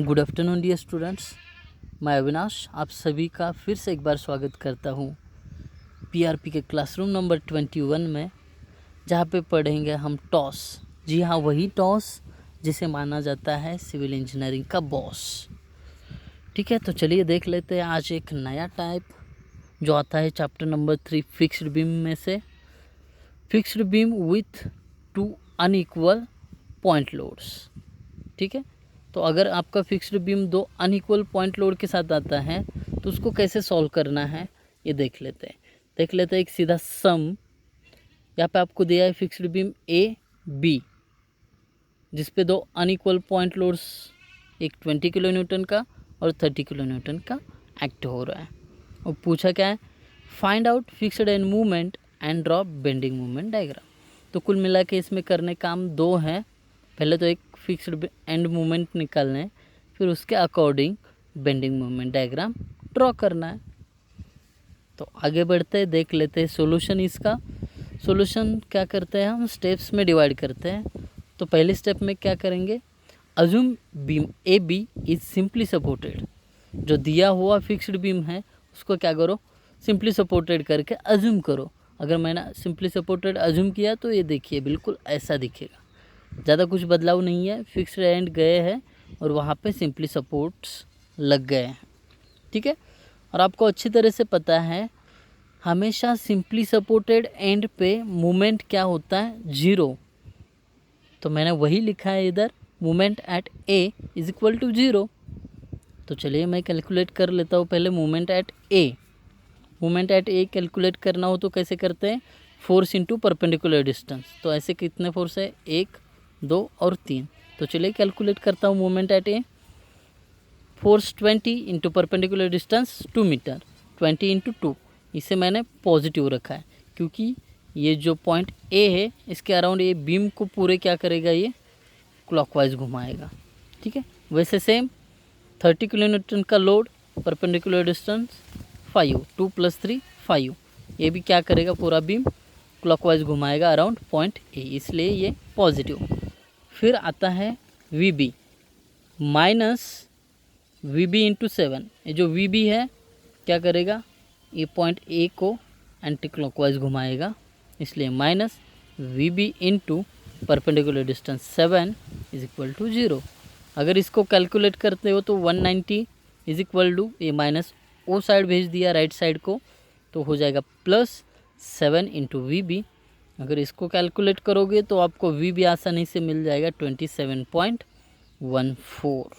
Good afternoon dear students, मैं अविनाश आप सभी का फिर से एक बार स्वागत करता हूँ पीआरपी के क्लासरूम नंबर 21 में, जहाँ पे पढ़ेंगे हम टॉस। जी हाँ, वही टॉस जिसे माना जाता है सिविल इंजीनियरिंग का बॉस। ठीक है, तो चलिए देख लेते हैं आज एक नया टाइप जो आता है चैप्टर नंबर 3 फिक्स्ड बीम में से, fixed beam width 2 unequal point loads. ठीक है, तो अगर आपका fixed beam 2 unequal point load के साथ आता है तो उसको कैसे सॉल्व करना है ये देख लेते हैं। एक सीधा सम यहाँ पे आपको दिया है फिक्स्ड बीम ए बी, जिस पे 2 अनइक्वल पॉइंट लोड्स, एक 20 किलो न्यूटन का और 30 किलो न्यूटन का एक्ट हो रहा है। और पूछा क्या है, find out fixed and movement and draw bending movement diagram. तो कुल मिला के इसमें करने काम 2 हैं। पहले तो एक फिक्स्ड एंड मूवमेंट निकालना है, फिर उसके according bending movement diagram draw करना है। तो आगे बढ़ते हैं, देख लेते हैं सॉल्यूशन। इसका सॉल्यूशन क्या करते हैं, हम स्टेप्स में डिवाइड करते हैं। तो पहले स्टेप में क्या करेंगे, assume beam A B is simply supported. जो दिया हुआ फिक्स्ड बीम है उसको क्या करो, सिंपली सपोर्टेड करके अज्यूम करो। अगर मैंने सिंपली सपोर्टेड अज्यूम किया तो ये देखिए बिल्कुल ऐसा दिखेगा, ज़्यादा कुछ बदलाव नहीं है। फिक्स्ड एंड गए हैं और वहाँ पे सिंपली सपोर्ट्स लग गए हैं। ठीक है, और आपको अच्छी तरह से पता है हमेशा सिंपली सपोर्टेड एंड पे मूवमेंट क्या होता है, 0। तो मैंने वही लिखा है इधर, movement at A is equal to 0। तो चलिए मैं कैलकुलेट कर लेता हूँ पहले movement at A. Movement at A calculate करना हो तो कैसे करते हैं, फोर्स इंटू परपेंडिकुलर डिस्टेंस। तो ऐसे कितने फोर्स है, 1 2 और 3। तो चलिए कैलकुलेट करता हूँ movement at A. Force 20 into perpendicular distance 2 metre, 20 into 2। इसे मैंने पॉजिटिव रखा है क्योंकि ये जो पॉइंट ए है इसके अराउंड ये बीम को पूरे क्या करेगा, ये क्लॉकवाइज घुमाएगा। ठीक है, वैसे सेम 30 किलो न्यूटन का लोड, परपेंडिकुलर डिस्टेंस 5, 2 + 3 5। ये भी क्या करेगा, पूरा बीम क्लॉकवाइज घुमाएगा अराउंड पॉइंट ए, इसलिए ये पॉजिटिव। फिर आता है V B minus V B into 7। ये जो वी बी है क्या करेगा, ये पॉइंट ए को एंटी क्लॉकवाइज घुमाएगा, इसलिए minus V B into perpendicular distance 7 is equal to 0। अगर इसको कैलकुलेट करते हो तो 190 इज इक्वल टू, ये माइनस ओ साइड भेज दिया राइट साइड को, तो हो जाएगा +7 इंटू वी बी। अगर इसको कैलकुलेट करोगे तो आपको वी बी आसानी से मिल जाएगा 27.14।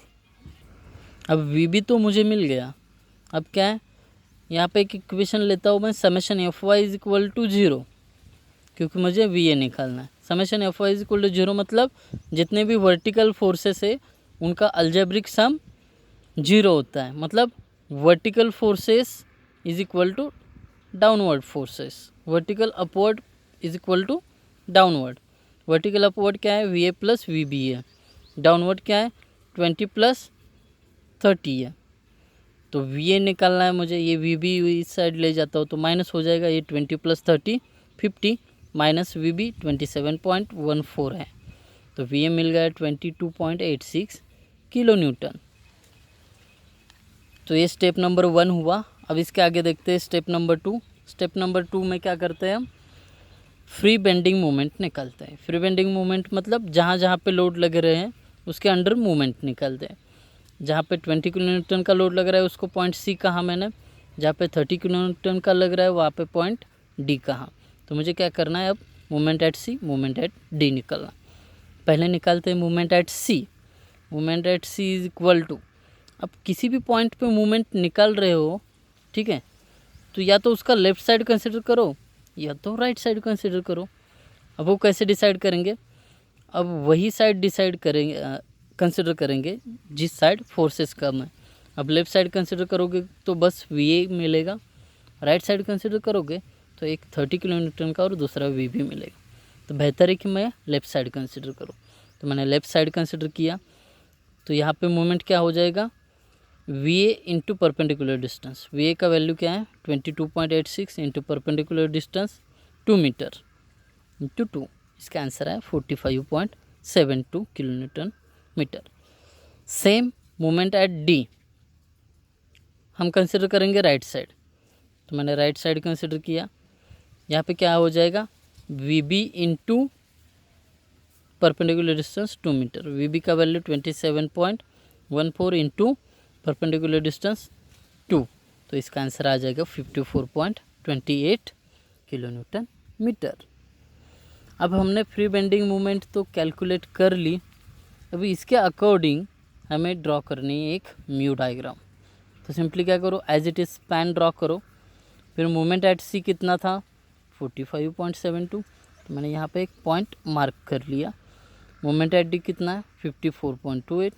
अब वी बी तो मुझे मिल गया। अब क्या है, यहाँ पे एक इक्वेशन लेता हूँ मैं, summation F Y is equal to 0, क्योंकि मुझे वी ए निकालना है। Summation F Y is equal to 0 मतलब जितने भी वर्टिकल फोर्सेस है उनका अलजेब्रिक सम 0 होता है। मतलब vertical forces is equal to downward forces, vertical upward is equal to downward. Vertical upward क्या है, V A plus V B है। डाउनवर्ड क्या है, 20 + 30 है। तो वी ए निकालना है मुझे, ये वी बी इस साइड ले जाता हूँ तो माइनस हो जाएगा, ये 20 + 30 50 माइनस वी बी 27.14 है। तो वी ए मिल गया 22.86 किलो न्यूटन। तो ये स्टेप नंबर 1 हुआ। अब इसके आगे देखते हैं स्टेप नंबर 2। स्टेप नंबर 2 में क्या करते हैं हम, फ्री बेंडिंग मोमेंट निकालते हैं। फ्री बेंडिंग मोमेंट मतलब जहाँ जहाँ पे लोड लग रहे हैं उसके अंडर मोमेंट निकालते हैं। जहाँ पे 20 किलो न्यूटन का लोड लग रहा है उसको पॉइंट सी कहा मैंने, जहाँ पे 30 किलो न्यूटन का लग रहा है वहाँ पे पॉइंट डी कहा। तो मुझे क्या करना है, अब moment at C, moment at D निकालना। पहले निकालते हैं moment at C. Moment at C is equal to, अब किसी भी पॉइंट पे मूवमेंट निकाल रहे हो, ठीक है, तो या तो उसका लेफ़्ट साइड कंसिडर करो या तो राइट साइड कंसिडर करो। अब वो कैसे डिसाइड करेंगे, अब वही साइड डिसाइड करेंगे, कंसिडर करेंगे जिस साइड फोर्सेस कम है। अब लेफ़्ट साइड कंसिडर करोगे तो बस वी ए मिलेगा, राइट साइड कंसिडर करोगे तो एक 30 किलो न्यूटन का और दूसरा वी बी मिलेगा। तो बेहतर है कि मैं लेफ़्ट साइड कंसिडर करूँ। तो मैंने लेफ़्ट साइड कंसिडर किया, तो यहाँ पे मोमेंट क्या हो जाएगा, V A into perpendicular distance. V A का वैल्यू क्या है, 22.86 into perpendicular distance 2 metre into 2, इसका आंसर है 45.72 kilo newton metre. Same moment at D हम कंसिडर करेंगे राइट साइड, तो मैंने राइट साइड कंसिडर किया। यहाँ पे क्या हो जाएगा, V B into perpendicular distance 2 metre, V B का वैल्यू 27.14 इंटू परपेंडिकुलर डिस्टेंस 2, तो इसका आंसर आ जाएगा 54.28 किलो न्यूटन मीटर। अब हमने फ्री बेंडिंग मोमेंट तो कैलकुलेट कर ली, अभी इसके अकॉर्डिंग हमें ड्रॉ करनी है एक म्यू डायग्राम। तो सिंपली क्या करो, as it is span draw करो। फिर मोमेंट एट सी कितना था 45.72, तो मैंने यहाँ पे एक पॉइंट मार्क कर लिया। मोमेंट एट डी कितना है 54.28,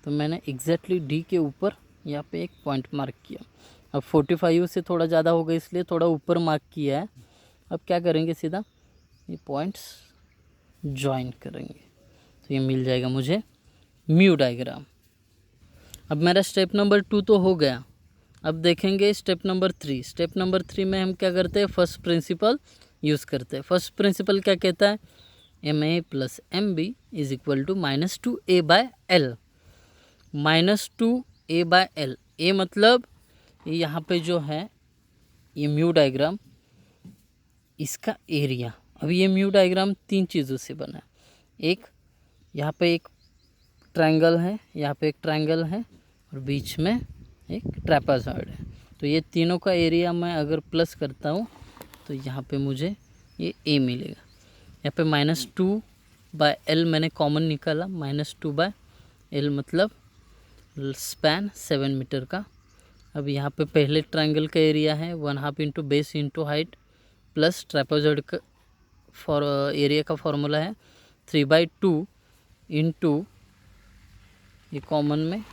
तो मैंने एग्जैक्टली डी के ऊपर यहाँ पे एक पॉइंट मार्क किया। अब 45 से थोड़ा ज़्यादा हो गया इसलिए थोड़ा ऊपर मार्क किया है। अब क्या करेंगे, सीधा ये पॉइंट्स ज्वाइन करेंगे, तो ये मिल जाएगा मुझे म्यू डायग्राम। अब मेरा स्टेप नंबर 2 तो हो गया। अब देखेंगे स्टेप नंबर 3। स्टेप नंबर 3 में हम क्या करते हैं, फर्स्ट प्रिंसिपल यूज़ करते हैं। फर्स्ट प्रिंसिपल क्या कहता है, M A plus M B is equal to -2a/l। -2a/l, ए मतलब यहाँ पे जो है ये म्यू डायग्राम, इसका एरिया। अब ये म्यू डायग्राम 3 चीज़ों से बना है। एक यहाँ पे एक ट्रायंगल है, यहाँ पे एक ट्रायंगल है और बीच में एक ट्रैपेजॉइड है। तो ये तीनों का एरिया मैं अगर प्लस करता हूँ तो यहाँ पे मुझे ये ए मिलेगा। यहाँ पे -2/l मैंने कॉमन निकाला, -2/l मतलब स्पैन 7 मीटर का। अब यहाँ पे पहले ट्रायंगल का एरिया है 1/2 into base into height plus trapezoid का एरिया का फॉर्मूला है 3/2 इंटू ये कॉमन में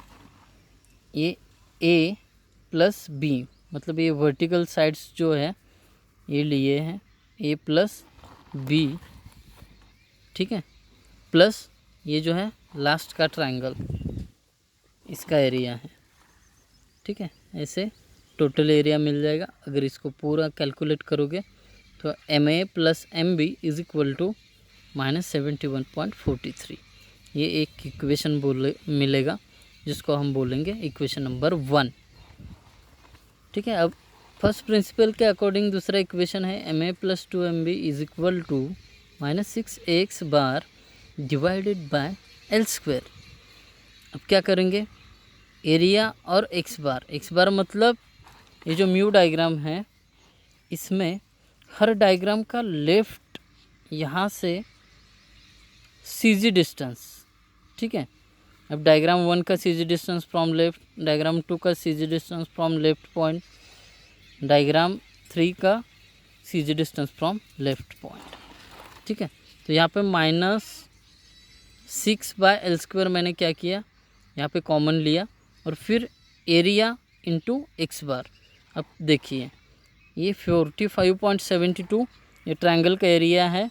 ये ए प्लस बी, मतलब ये वर्टिकल साइड्स जो है ये लिए हैं ए प्लस बी, ठीक है, प्लस ये जो है लास्ट का ट्रायंगल इसका एरिया है, ठीक है। ऐसे टोटल एरिया मिल जाएगा। अगर इसको पूरा कैलकुलेट करोगे तो M A plus M B is equal to -71.43, ये एक इक्वेशन मिलेगा जिसको हम बोलेंगे इक्वेशन नंबर 1, ठीक है। अब फर्स्ट प्रिंसिपल के अकॉर्डिंग दूसरा इक्वेशन है M A plus 2mb is equal to -6ax bar divided by l²। अब क्या करेंगे, एरिया और x बार मतलब ये जो म्यू डायग्राम है इसमें हर डायग्राम का लेफ्ट यहाँ से सीजी डिस्टेंस, ठीक है। अब डायग्राम 1 का CG distance from left, diagram 2 का CG distance from left point, diagram 3 का CG distance from left point, ठीक है। तो यहाँ पे -6/l² मैंने क्या किया, यहाँ पे कॉमन लिया और फिर एरिया इंटू x बार। अब देखिए ये 45.72 ये ट्रायंगल का एरिया है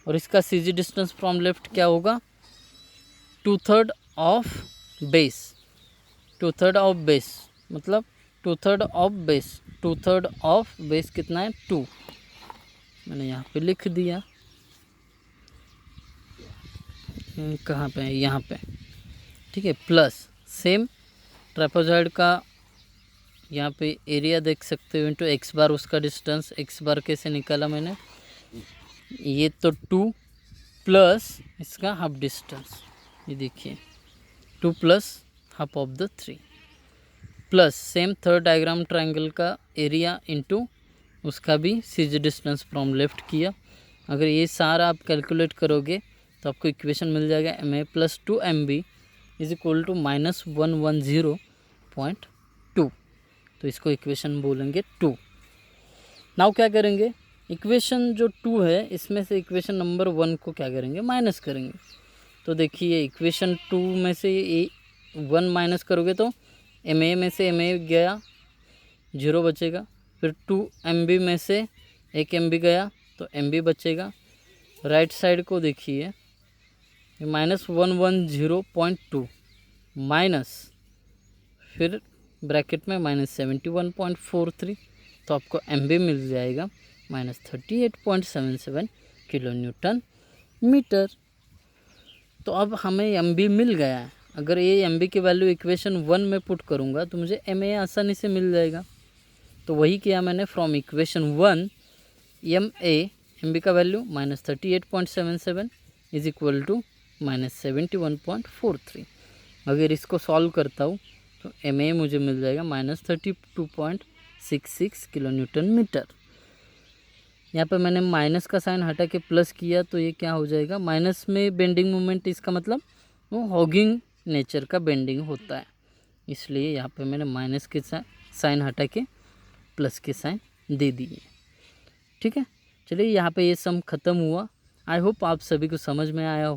और इसका सीजी डिस्टेंस फ्रॉम लेफ्ट क्या होगा 2/3 ऑफ बेस, 2/3 ऑफ बेस मतलब 2/3 ऑफ बेस, 2/3 ऑफ बेस कितना है 2, मैंने यहाँ पे लिख दिया। कहाँ पे है, यहाँ पे, ठीक है। प्लस सेम ट्रेपेजॉइड का यहाँ पे एरिया देख सकते हो इंटू x बार, उसका डिस्टेंस x बार कैसे निकाला मैंने, ये तो 2 प्लस इसका हाफ डिस्टेंस, ये देखिए 2 plus half of the 3 plus same third diagram triangle का एरिया इंटू उसका भी सीजी डिस्टेंस फ्रॉम लेफ्ट किया। अगर ये सारा आप कैलकुलेट करोगे तो आपको इक्वेशन मिल जाएगा M A plus 2mb is equal to -110.2, तो इसको इक्वेशन बोलेंगे 2। नाउ क्या करेंगे, इक्वेशन जो 2 है इसमें से इक्वेशन नंबर 1 को क्या करेंगे, माइनस करेंगे। तो देखिए इक्वेशन 2 में से 1 माइनस करोगे तो एम ए में से एम ए गया 0 बचेगा, फिर 2mb में से 1mb गया तो mb बचेगा। राइट साइड को देखिए -110.2 माइनस फिर ब्रैकेट में -71.43, तो आपको mb मिल जाएगा -38.77 किलो न्यूटन मीटर। तो अब हमें mb मिल गया है, अगर ये एम बी की वैल्यू इक्वेशन 1 में पुट करूँगा तो मुझे एम ए आसानी से मिल जाएगा। तो वही किया मैंने, फ्रॉम इक्वेशन 1 एम बी का वैल्यू -38.77 इज इक्वल टू -71.43। अगर इसको सॉल्व करता हूँ तो एम ए मुझे मिल जाएगा -32.66 किलो न्यूटन मीटर। यहाँ पे मैंने माइनस का साइन हटा के प्लस किया तो ये क्या हो जाएगा, माइनस में बेंडिंग मोमेंट, इसका मतलब वो हॉगिंग नेचर का बेंडिंग होता है, इसलिए यहाँ पे मैंने माइनस के साइन हटा के प्लस के साइन दे दिए। ठीक है, चलिए यहाँ पे ये सम ख़त्म हुआ। आई होप आप सभी को समझ में आया हो।